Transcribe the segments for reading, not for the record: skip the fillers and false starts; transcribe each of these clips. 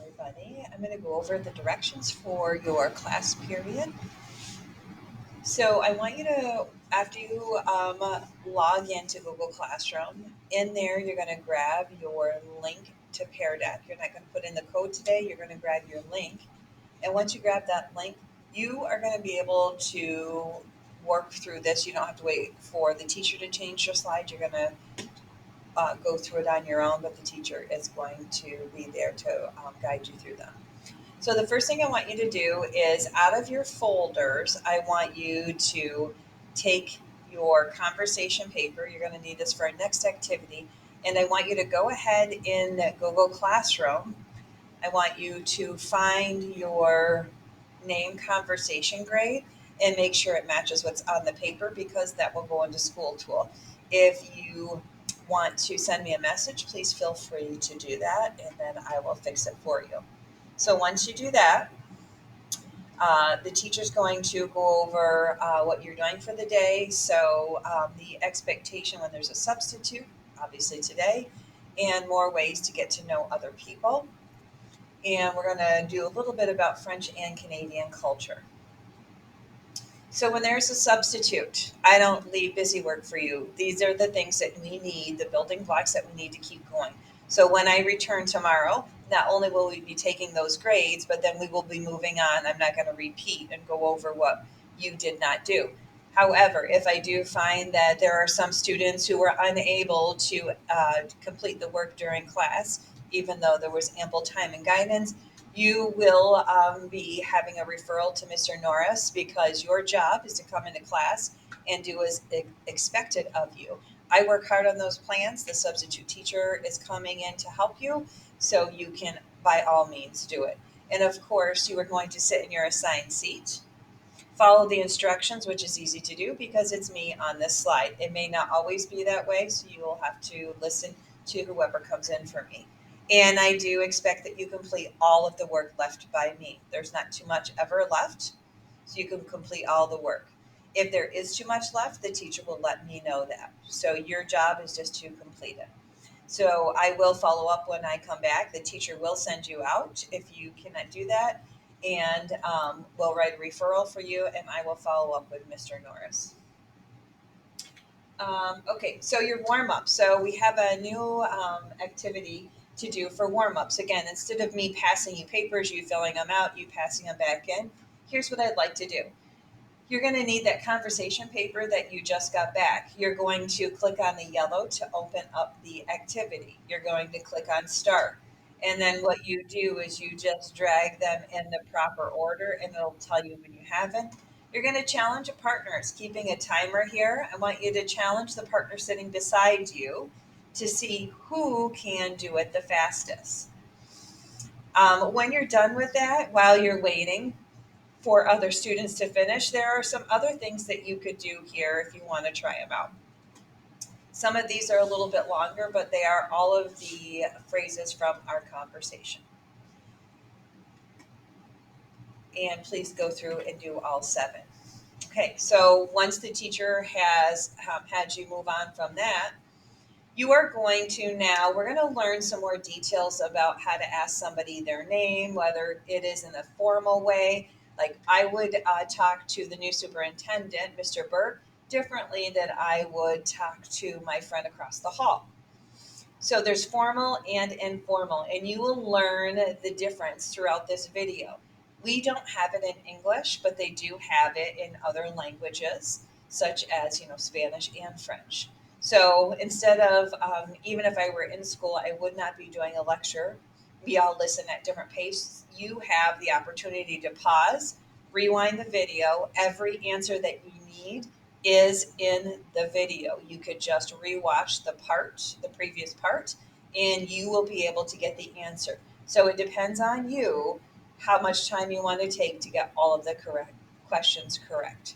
everybody. I'm going to go over the directions for your class period. So I want you to, after you log into Google Classroom, in there you're going to grab your link to Pear Deck. You're not going to put in the code today. You're going to grab your link, and once you grab that link, you are going to be able to work through this. You don't have to wait for the teacher to change your slide. You're going to go through it on your own, but the teacher is going to be there to guide you through them. So the first thing I want you to do is out of your folders, I want you to take your conversation paper. You're going to need this for our next activity. And I want you to go ahead in Google Classroom. I want you to find your name conversation grade and make sure it matches what's on the paper because that will go into School Tool. If you want to send me a message, please feel free to do that and then I will fix it for you. So once you do that, the teacher's going to go over what you're doing for the day. So the expectation when there's a substitute, obviously today, and more ways to get to know other people. And we're going to do a little bit about French and Canadian culture. So when there's a substitute, I don't leave busy work for you. These are the things that we need, the building blocks that we need to keep going. So when I return tomorrow, not only will we be taking those grades, but then we will be moving on. I'm not going to repeat and go over what you did not do. However, if I do find that there are some students who were unable to complete the work during class, even though there was ample time and guidance, you will be having a referral to Mr. Norris because your job is to come into class and do as expected of you. I work hard on those plans. The substitute teacher is coming in to help you, so you can, by all means, do it. And of course, you are going to sit in your assigned seat. Follow the instructions, which is easy to do because it's me on this slide. It may not always be that way, so you will have to listen to whoever comes in for me. And I do expect that you complete all of the work left by me. There's not too much ever left, so you can complete all the work. If there is too much left, the teacher will let me know that. So your job is just to complete it. So I will follow up when I come back. The teacher will send you out if you cannot do that, and we'll write a referral for you, and I will follow up with Mr. Norris. Okay, so your warm up. So we have a new activity to do for warm ups. Again, instead of me passing you papers, you filling them out, you passing them back in, here's what I'd like to do. You're going to need that conversation paper that you just got back. You're going to click on the yellow to open up the activity. You're going to click on start. And then what you do is you just drag them in the proper order and it'll tell you when you haven't. You're going to challenge a partner. It's keeping a timer here. I want you to challenge the partner sitting beside you to see who can do it the fastest. When you're done with that, while you're waiting, for other students to finish, there are some other things that you could do here if you want to try them out. Some of these are a little bit longer, but they are all of the phrases from our conversation. And please go through and do all 7. Okay, so once the teacher has had you move on from that, you are going to now, we're going to learn some more details about how to ask somebody their name, whether it is in a formal way. Like I would talk to the new superintendent, Mr. Burke, differently than I would talk to my friend across the hall. So there's formal and informal, and you will learn the difference throughout this video. We don't have it in English, but they do have it in other languages, such as Spanish and French. So instead of even if I were in school, I would not be doing a lecture. We all listen at different paces. You have the opportunity to pause, rewind the video. Every answer that you need is in the video. You could just rewatch the previous part, and you will be able to get the answer. So it depends on you how much time you want to take to get all of the correct questions correct.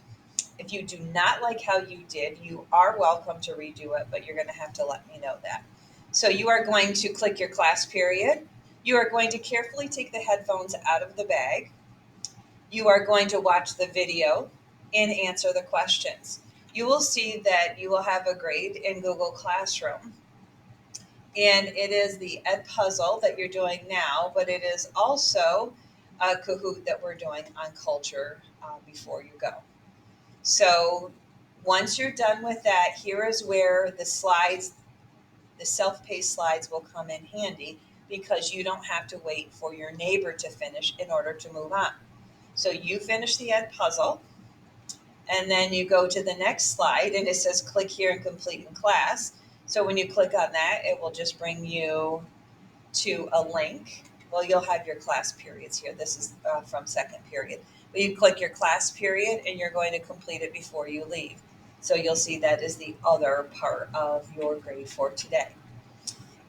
If you do not like how you did, you are welcome to redo it, but you're going to have to let me know that. So you are going to click your class period. You are going to carefully take the headphones out of the bag. You are going to watch the video and answer the questions. You will see that you will have a grade in Google Classroom And it is the Ed puzzle that you're doing now, but it is also a Kahoot that we're doing on culture before you go. So once you're done with that, here is where the slides, the self-paced slides will come in handy because you don't have to wait for your neighbor to finish in order to move on. So you finish the Ed puzzle, and then you go to the next slide and it says click here and complete in class. So when you click on that, it will just bring you to a link. Well, you'll have your class periods here. This is from second period. But you click your class period and you're going to complete it before you leave. So you'll see that is the other part of your grade for today.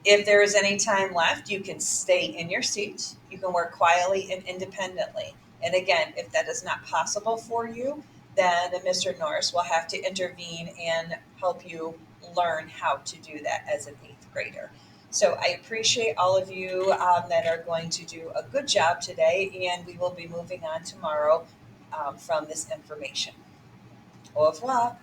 If there is any time left, you can stay in your seat. You can work quietly and independently. And again, if that is not possible for you, then Mr. Norris will have to intervene and help you learn how to do that as an eighth grader. So I appreciate all of you that are going to do a good job today, and we will be moving on tomorrow from this information. Au revoir.